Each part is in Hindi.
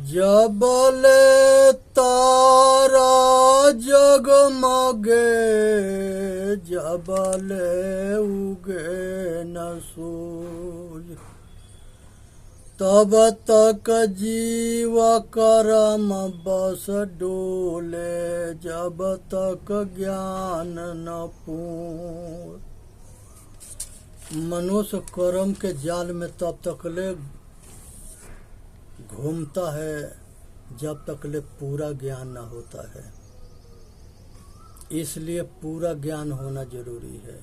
जबले तारा जगमगे जबले उगे न सूरज तब तक जीव कर्म बस डोले जब तक ज्ञान न पूर्ण। मनुष्य कर्म के जाल में तब तक ले घूमता है जब तक ले पूरा ज्ञान न होता है। इसलिए पूरा ज्ञान होना जरूरी है।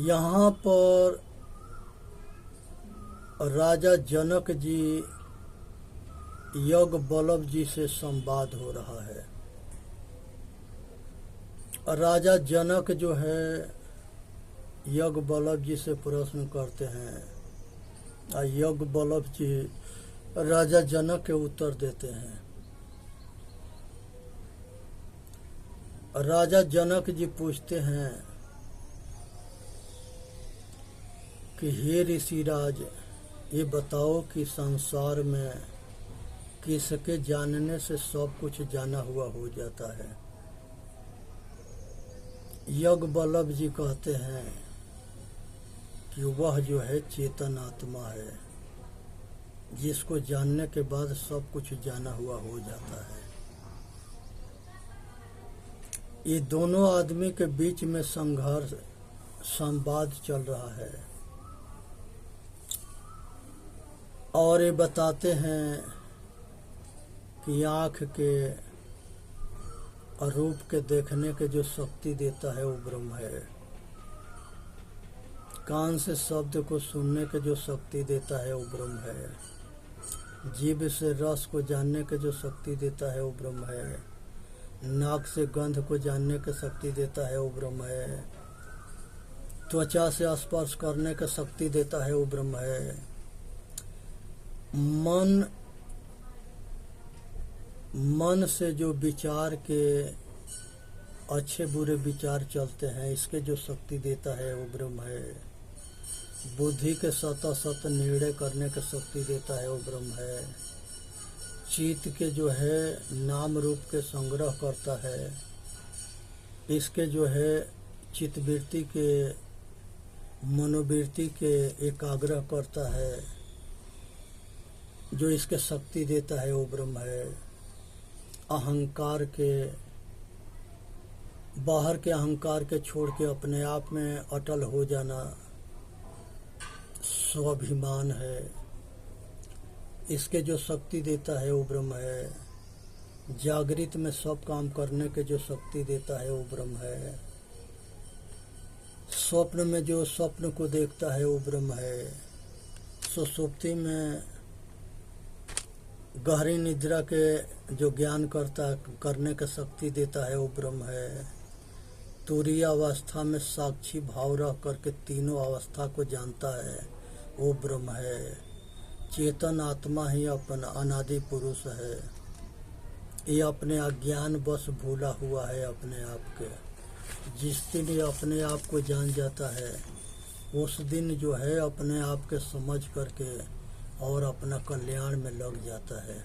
यहाँ पर राजा जनक जी यज्ञ बल्लभ जी से संवाद हो रहा है। राजा जनक जो है यज्ञ बल्लभ जी से प्रश्न करते हैं और यज्ञ बल्लभ जी राजा जनक के उत्तर देते हैं। राजा जनक जी पूछते हैं कि हे ऋषिराज, ये बताओ कि संसार में किसके जानने से सब कुछ जाना हुआ हो जाता है। यज्ञ बल्लभ जी कहते हैं कि वह जो है चेतन आत्मा है, जिसको जानने के बाद सब कुछ जाना हुआ हो जाता है। ये दोनों आदमी के बीच में संघर्ष संवाद चल रहा है और ये बताते हैं कि आँख के और रूप के देखने के जो शक्ति देता है वो ब्रह्म है। कान से शब्द को सुनने के जो शक्ति देता है वो ब्रह्म है। जीभ से रस को जानने के जो शक्ति देता है वो ब्रह्म है। नाक से गंध को जानने की शक्ति देता है वो ब्रह्म है। त्वचा से स्पर्श करने की शक्ति देता है वो ब्रह्म है। मन से जो विचार के अच्छे बुरे विचार चलते हैं, इसके जो शक्ति देता है वो ब्रह्म है। बुद्धि के सत निर्णय करने की शक्ति देता है वो ब्रह्म है। चित्त के जो है नाम रूप के संग्रह करता है, इसके जो है चित्तवृत्ति के मनोवृत्ति के एकाग्रह करता है, जो इसके शक्ति देता है वो ब्रह्म है। अहंकार के बाहर के अहंकार के छोड़ के अपने आप में अटल हो जाना स्वाभिमान है, इसके जो शक्ति देता है वो ब्रह्म है। जागृत में सब काम करने के जो शक्ति देता है वो ब्रह्म है। स्वप्न में जो स्वप्न को देखता है वो ब्रह्म है। सुषुप्ति में गहरी निद्रा के जो ज्ञान करने का शक्ति देता है वो ब्रह्म है। तुरीय अवस्था में साक्षी भाव रह करके तीनों अवस्था को जानता है वो ब्रह्म है। चेतन आत्मा ही अपन अनादि पुरुष है। ये अपने अज्ञान बस भूला हुआ है अपने आप के। जिस दिन ये अपने आप को जान जाता है उस दिन जो है अपने आप के समझ करके और अपना कल्याण में लग जाता है।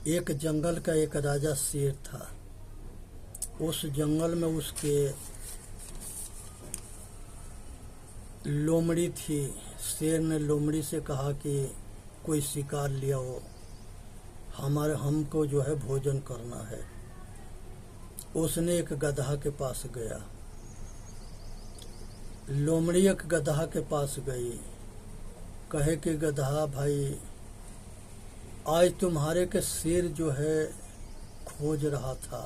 एक जंगल का एक राजा शेर था। उस जंगल में उसके लोमड़ी थी। शेर ने लोमड़ी से कहा कि कोई शिकार लिया हो, हमको जो है भोजन करना है। उसने एक गधा के पास गया। लोमड़ी एक गधा के पास गई, कहे कि गधा भाई, आज तुम्हारे के शेर जो है खोज रहा था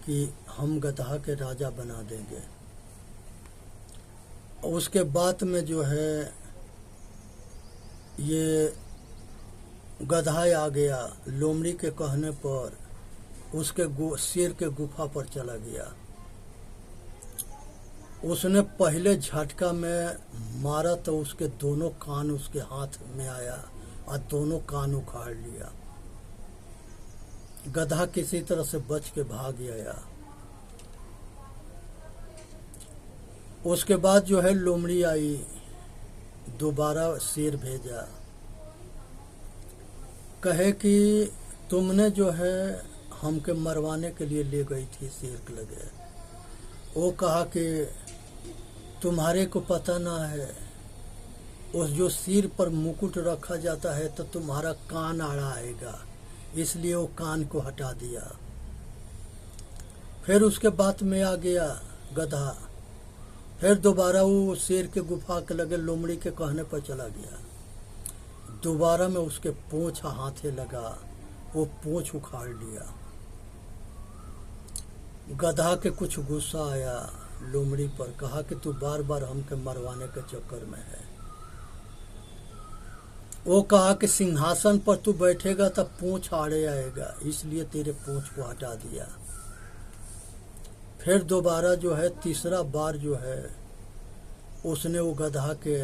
कि हम गधा के राजा बना देंगे। उसके बाद में जो है ये गधा आ गया, लोमड़ी के कहने पर उसके शेर के गुफा पर चला गया। उसने पहले झटका में मारा तो उसके दोनों कान उसके हाथ में आया और दोनों कान उखाड़ लिया। गधा किसी तरह से बच के भाग गया। उसके बाद जो है लोमड़ी आई, दोबारा शेर भेजा कहे कि तुमने जो है हमके मरवाने के लिए ले गई थी शेर के लगे। वो कहा कि तुम्हारे को पता ना है, उस जो सिर पर मुकुट रखा जाता है तो तुम्हारा कान आड़ा आएगा, इसलिए वो कान को हटा दिया। फिर उसके बाद में आ गया गधा। फिर दोबारा वो शेर के गुफा के लगे लोमड़ी के कहने पर चला गया। दोबारा में उसके पूंछ हाथे लगा, वो पूंछ उखाड़ लिया। गधा के कुछ गुस्सा आया लोमड़ी पर, कहा कि तू बार बार हमके मरवाने के चक्कर में है। वो कहा कि सिंहासन पर तू बैठेगा तब पूंछ आड़े आएगा, इसलिए तेरे पूंछ को हटा दिया। फिर दोबारा जो है तीसरा बार जो है उसने वो गधा के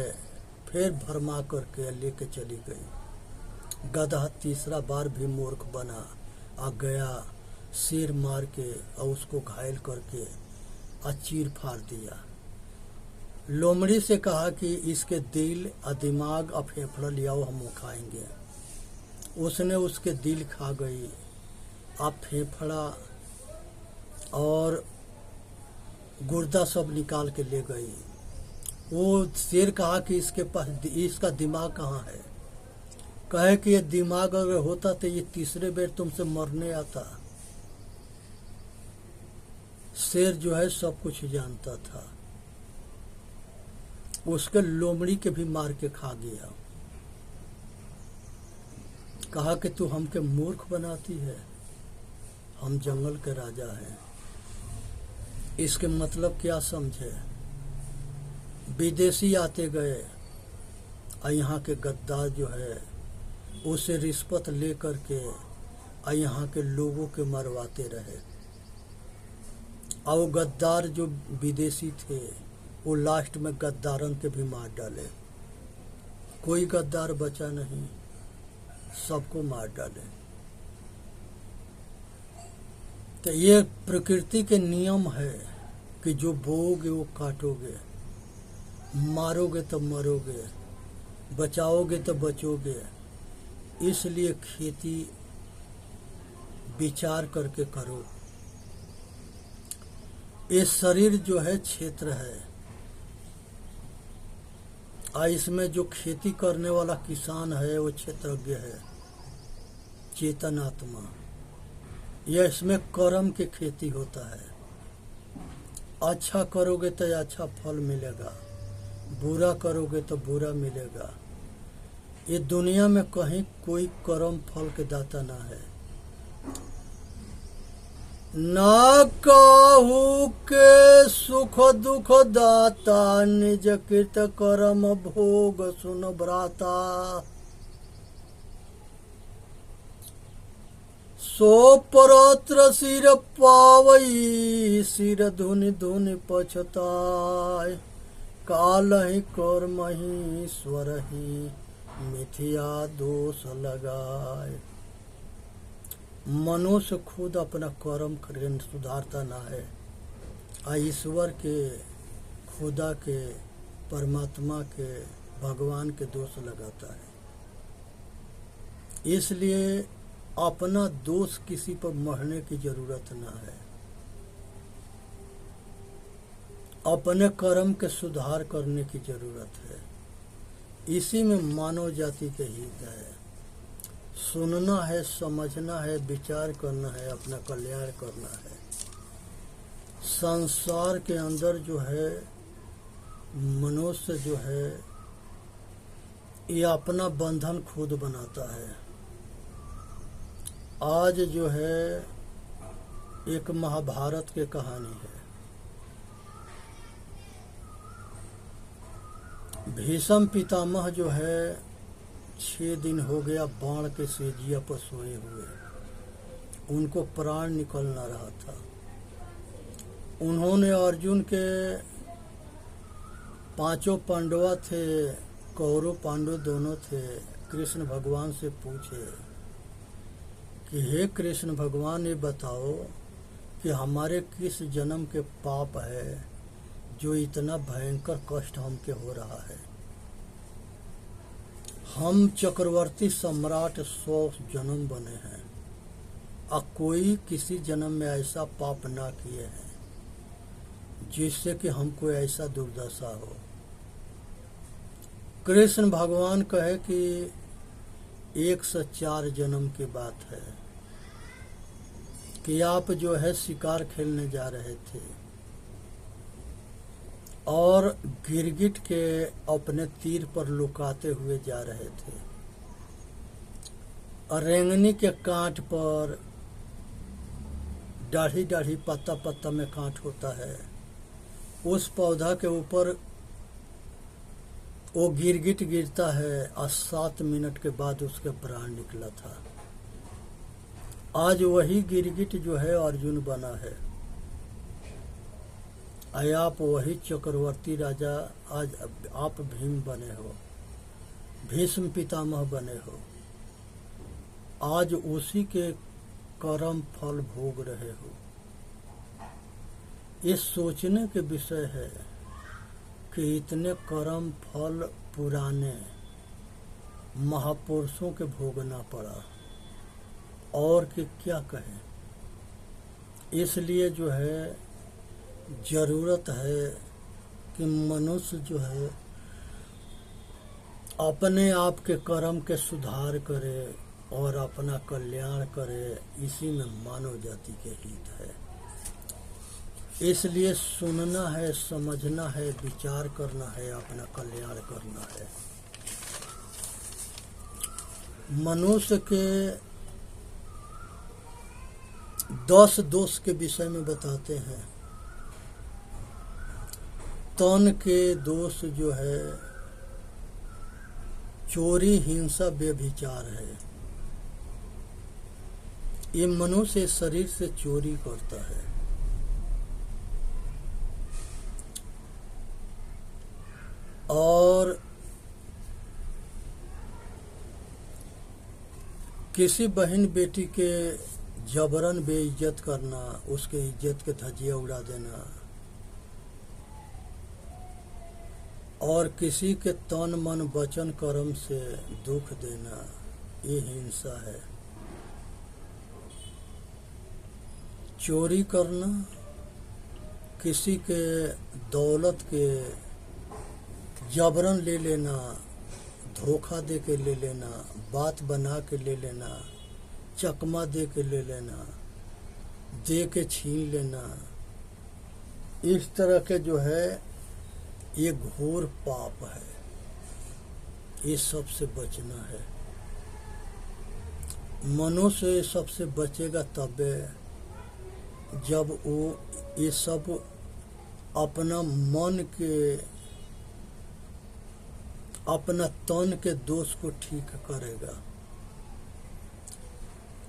फिर भरमा करके लेके चली गई। गधा तीसरा बार भी मूर्ख बना आ गया, सिर मार के और उसको घायल करके चीर फाड़ दिया। लोमड़ी से कहा कि इसके दिल और दिमाग और फेफड़ा लियाओ, हम वो खाएंगे। उसने उसके दिल खा गई, अब फेफड़ा और गुर्दा सब निकाल के ले गई। वो शेर कहा कि इसके पास इसका दिमाग कहाँ है। कहे कि ये दिमाग अगर होता तो ये तीसरे बेर तुमसे मरने आता। शेर जो है सब कुछ जानता था, उसके लोमड़ी के भी मार के खा गया। कहा कि तू हमके मूर्ख बनाती है, हम जंगल के राजा हैं। इसके मतलब क्या समझे? विदेशी आते गए और यहाँ के गद्दार जो है उसे रिश्वत ले करके और यहाँ के लोगों के मरवाते रहे। और वो गद्दार जो विदेशी थे वो लास्ट में गद्दारन के भी मार डाले। कोई गद्दार बचा नहीं, सबको मार डाले। तो ये प्रकृति के नियम है कि जो बोओगे वो काटोगे, मारोगे तो मरोगे, बचाओगे तो बचोगे। इसलिए खेती विचार करके करो। ये शरीर जो है क्षेत्र है, और इसमें जो खेती करने वाला किसान है वो क्षेत्रज्ञ है, चेतन आत्मा। यह इसमें कर्म की खेती होता है। अच्छा करोगे तो अच्छा फल मिलेगा, बुरा करोगे तो बुरा मिलेगा। ये दुनिया में कहीं कोई कर्म फल के दाता ना है। ना कहू के सुख दुख दाता, निज कृत कर्म भोग सुन भ्राता। सो परत्र सिर पावई, सिर धुनि धुनि पछताय। कालहि कर्महि स्वरहि, मिथिया दोष लगाए। मनुष्य खुद अपना कर्म सुधारता ना है, और ईश्वर के, खुदा के, परमात्मा के, भगवान के दोष लगाता है। इसलिए अपना दोष किसी पर मढ़ने की जरूरत ना है। अपने कर्म के सुधार करने की जरूरत है। इसी में मानव जाति के हित है। सुनना है, समझना है, विचार करना है, अपना कल्याण करना है। संसार के अंदर जो है मनुष्य जो है ये अपना बंधन खुद बनाता है। आज जो है एक महाभारत की कहानी है। भीष्म पितामह जो है 6 दिन हो गया बाण के सेजिया पर सोए हुए, उनको प्राण निकल ना रहा था। उन्होंने अर्जुन के 5 पांडवा थे, कौरव पांडव दोनों थे, कृष्ण भगवान से पूछे कि हे कृष्ण भगवान, ये बताओ कि हमारे किस जन्म के पाप है जो इतना भयंकर कष्ट हमके हो रहा है। हम चक्रवर्ती सम्राट 100 जन्म बने हैं और कोई किसी जन्म में ऐसा पाप ना किए हैं जिससे कि हमको ऐसा दुर्दशा हो। कृष्ण भगवान कहे कि 104 जन्म की बात है कि आप जो है शिकार खेलने जा रहे थे और गिरगिट के अपने तीर पर लुकाते हुए जा रहे थे और रेंगनी के कांट पर दाढ़ी दाढ़ी पत्ता पत्ता में कांट होता है, उस पौधा के ऊपर वो गिरगिट गिरता है और 7 मिनट के बाद उसके प्राण निकला था। आज वही गिरगिट जो है अर्जुन बना है, आप वही चक्रवर्ती राजा, आज आप भीम बने हो, भीष्म पितामह बने हो, आज उसी के कर्म फल भोग रहे हो। ये सोचने के विषय है कि इतने कर्म फल पुराने महापुरुषों के भोगना पड़ा और कि क्या कहें। इसलिए जो है जरूरत है कि मनुष्य जो है अपने आप के कर्म के सुधार करे और अपना कल्याण करे, इसी में मानव जाति के हित है। इसलिए सुनना है, समझना है, विचार करना है, अपना कल्याण करना है। मनुष्य के 10 दोष के विषय में बताते हैं। तन के दोष जो है चोरी, हिंसा, व्यभिचार है। ये मनुष्य शरीर से चोरी करता है और किसी बहन बेटी के जबरन बेइज्जत करना, उसके इज्जत के धज्जियां उड़ा देना और किसी के तन मन वचन कर्म से दुख देना, ये हिंसा है। चोरी करना, किसी के दौलत के जबरन ले लेना, धोखा दे के ले लेना, बात बना के ले लेना, चकमा दे के ले लेना, दे के छीन लेना, इस तरह के जो है ये घोर पाप है। ये सबसे बचना है। मनुष्य सबसे बचेगा तब जब वो ये सब अपना मन के, अपना तन के दोष को ठीक करेगा।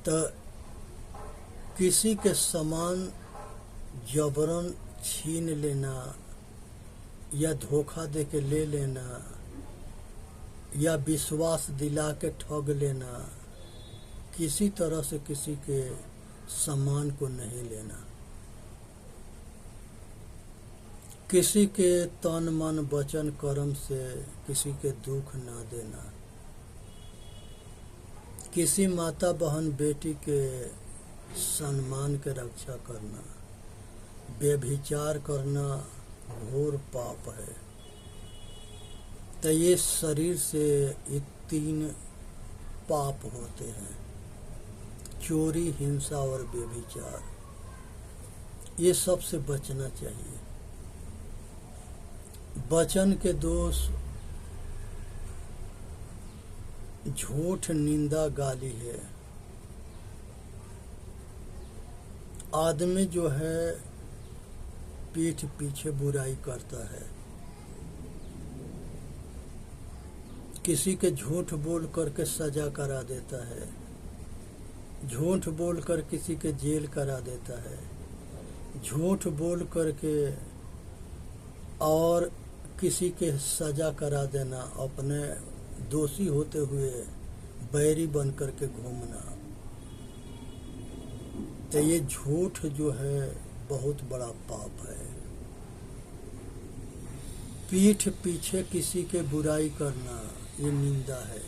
तो किसी के समान जबरन छीन लेना या धोखा दे के ले लेना या विश्वास दिला के ठग लेना, किसी तरह से किसी के सम्मान को नहीं लेना, किसी के तन मन वचन कर्म से किसी के दुख ना देना, किसी माता बहन बेटी के सम्मान के रक्षा करना, व्यभिचार करना घोर पाप है। तो ये शरीर से ये 3 पाप होते हैं, चोरी, हिंसा और व्यभिचार। ये सबसे बचना चाहिए। वचन के दोष झूठ, निंदा, गाली है। आदमी जो है पीठ पीछे बुराई करता है, किसी के झूठ बोल करके सजा करा देता है, झूठ बोल कर किसी के जेल करा देता है, झूठ बोल करके और किसी के सजा करा देना, अपने दोषी होते हुए बैरी बन करके घूमना। तो ये झूठ जो है बहुत बड़ा पाप है। पीठ पीछे किसी के बुराई करना ये निंदा है।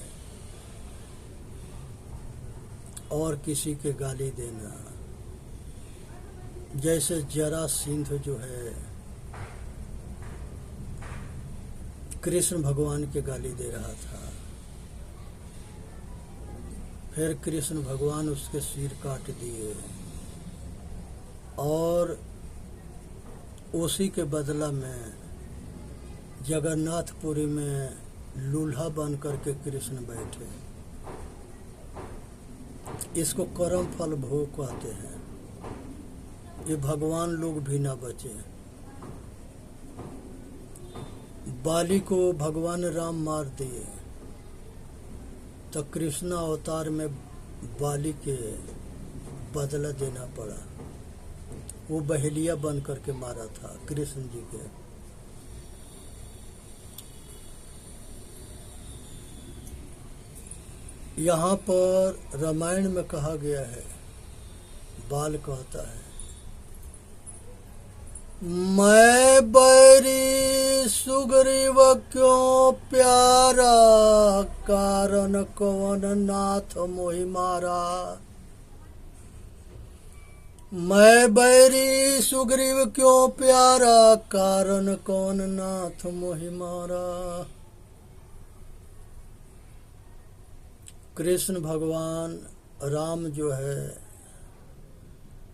और किसी के गाली देना। जैसे जरासंध जो है कृष्ण भगवान के गाली दे रहा था, फिर कृष्ण भगवान उसके सिर काट दिए और उसी के बदला में जगन्नाथपुरी में लूल्हा बन करके कृष्ण बैठे। इसको कर्म फल भोग कहते हैं। ये भगवान लोग भी ना बचे। बाली को भगवान राम मार दिए तो कृष्ण अवतार में बाली के बदला देना पड़ा। वो बहेलिया बन करके मारा था कृष्ण जी के। यहाँ पर रामायण में कहा गया है, बाल कहता है, मैं बैरी सुग्रीव क्यों प्यारा, कारण कौन नाथ मोहि मारा। मैं बैरी सुग्रीव क्यों प्यारा, कारण कौन नाथ मोहि मारा। कृष्ण भगवान राम जो है,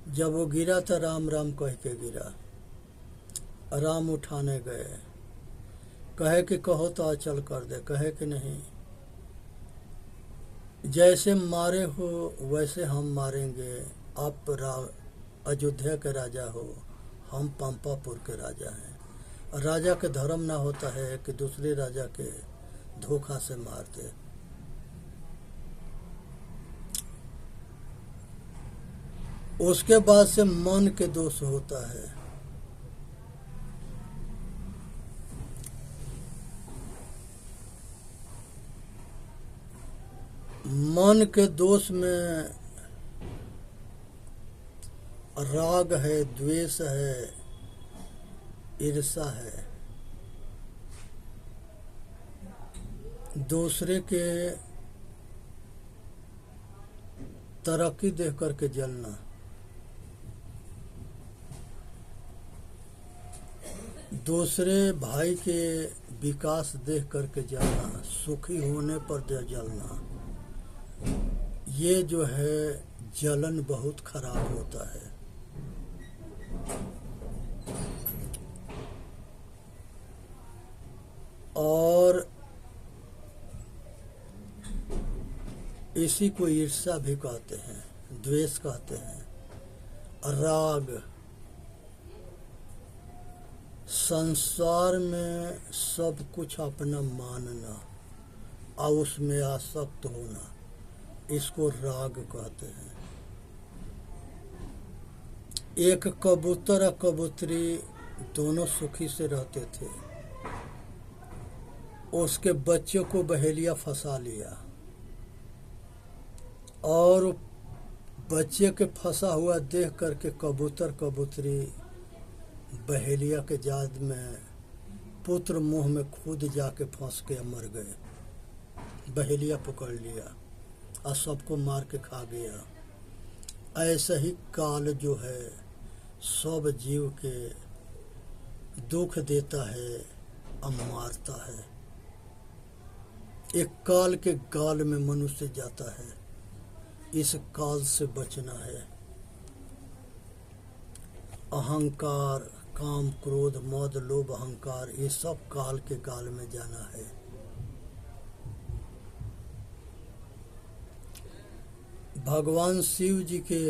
जब वो गिरा था राम राम कह के गिरा। राम उठाने गए, कहे कि कहो तो अचल कर दे, कहे कि नहीं, जैसे मारे हो वैसे हम मारेंगे। आप अयोध्या के राजा हो, हम पंपापुर के राजा हैं। राजा के धर्म ना होता है कि दूसरे राजा के धोखा से मार दे। उसके बाद से मन के दोष होता है। मन के दोष में राग है, द्वेष है, ईर्ष्या है, दूसरे के तरक्की देख करके जलना, दूसरे भाई के विकास देख करके जलना, सुखी होने पर जलना, ये जो है जलन बहुत खराब होता है। और इसी को ईर्ष्या भी कहते हैं, द्वेष कहते हैं। राग, संसार में सब कुछ अपना मानना और उसमें आसक्त होना, इसको राग कहते हैं। एक कबूतर और कबूतरी दोनों सुखी से रहते थे। उसके बच्चे को बहेलिया फंसा लिया और बच्चे के फंसा हुआ देख करके कबूतर कबूतरी बहेलिया के जाल में पुत्र मुंह में खुद जाके फंस के मर गए। बहेलिया पकड़ लिया और सबको मार के खा गया। ऐसा ही काल जो है सब जीव के दुख देता है और मारता है। एक काल के गाल में मनुष्य जाता है। इस काल से बचना है। अहंकार, काम, क्रोध, मद, लोभ, अहंकार, ये सब काल के गाल में जाना है। भगवान शिव जी के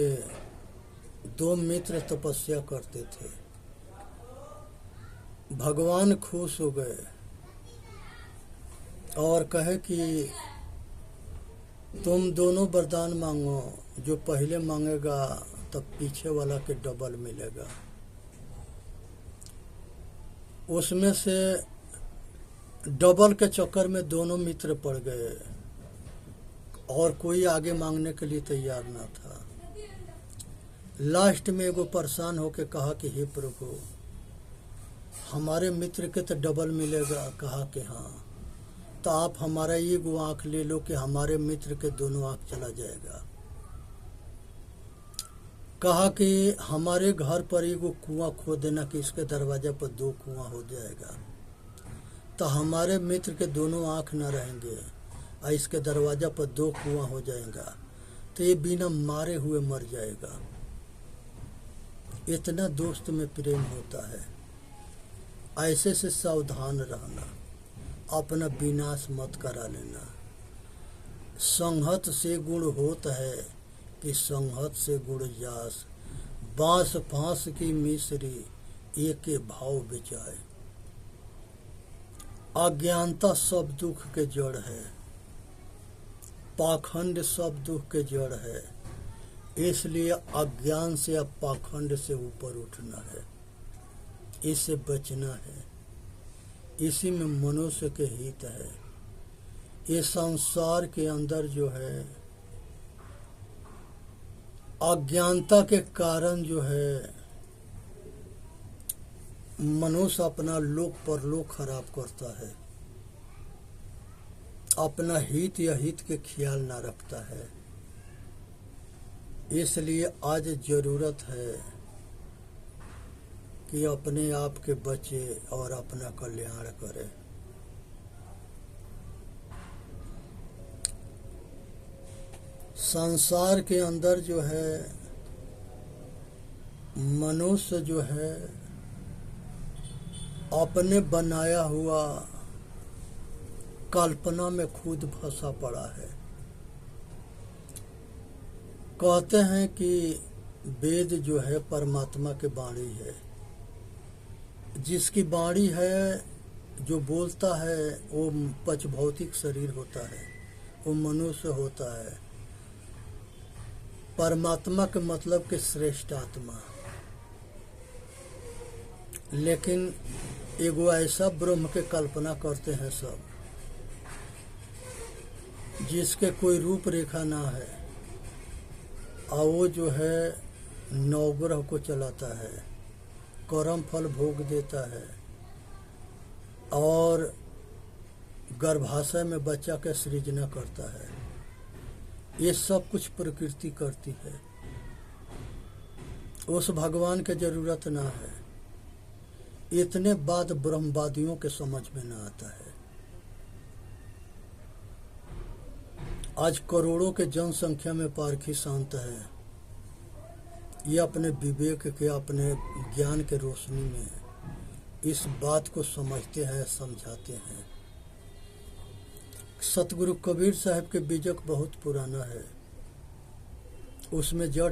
दो मित्र तपस्या करते थे। भगवान खुश हो गए और कहे कि तुम दोनों वरदान मांगो, जो पहले मांगेगा तब पीछे वाला के डबल मिलेगा। उसमें से डबल के चक्कर में दोनों मित्र पड़ गए और कोई आगे मांगने के लिए तैयार ना था। लास्ट में एगो परेशान होके कहा कि हे प्रभु, हमारे मित्र के तो डबल मिलेगा। कहा कि हाँ, तो आप हमारा एगो आँख ले लो कि हमारे मित्र के दोनों आँख चला जाएगा। कहा कि हमारे घर पर एगो कुआं खो देना कि इसके दरवाजे पर 2 कुआं हो जाएगा। तो हमारे मित्र के दोनों आँख न रहेंगे और इसके दरवाजा पर 2 कुआं हो जाएगा, तो ये बिना मारे हुए मर जाएगा। इतना दोस्त में प्रेम होता है। ऐसे से सावधान रहना, अपना विनाश मत करा लेना। संगत से गुण होत है कि संगत से गुण जास, बांस फांस की मिश्री एक भाव बेचाए। अज्ञानता सब दुख के जड़ है, पाखंड सब दुख के जड़ है। इसलिए अज्ञान से अब पाखंड से ऊपर उठना है, इससे बचना है। इसी में मनुष्य के हित है। ये संसार के अंदर जो है अज्ञानता के कारण जो है मनुष्य अपना लोक परलोक खराब करता है, अपना हित या हित के ख्याल ना रखता है। इसलिए आज जरूरत है कि अपने आप के बचे और अपना कल्याण करे। संसार के अंदर जो है मनुष्य जो है अपने बनाया हुआ कल्पना में खुद फंसा पड़ा है। कहते हैं कि वेद जो है परमात्मा की वाणी है। जिसकी वाणी है, जो बोलता है, वो पंचभौतिक शरीर होता है, वो मनुष्य होता है। परमात्मा के मतलब के श्रेष्ठ आत्मा। लेकिन एगो ऐसा ब्रह्म के कल्पना करते हैं सब, जिसके कोई रूप रेखा ना है, और वो जो है नवग्रह को चलाता है, कर्म फल भोग देता है और गर्भाशय में बच्चा का सृजना करता है। ये सब कुछ प्रकृति करती है। उस भगवान की जरूरत ना है। इतने बात ब्रह्मवादियों के समझ में ना आता है। आज करोड़ों के जनसंख्या में पारखी संत है, ये अपने विवेक के, अपने ज्ञान के रोशनी में इस बात को समझते हैं, समझाते हैं। सतगुरु कबीर साहब के बीजक बहुत पुराना है, उसमें जड़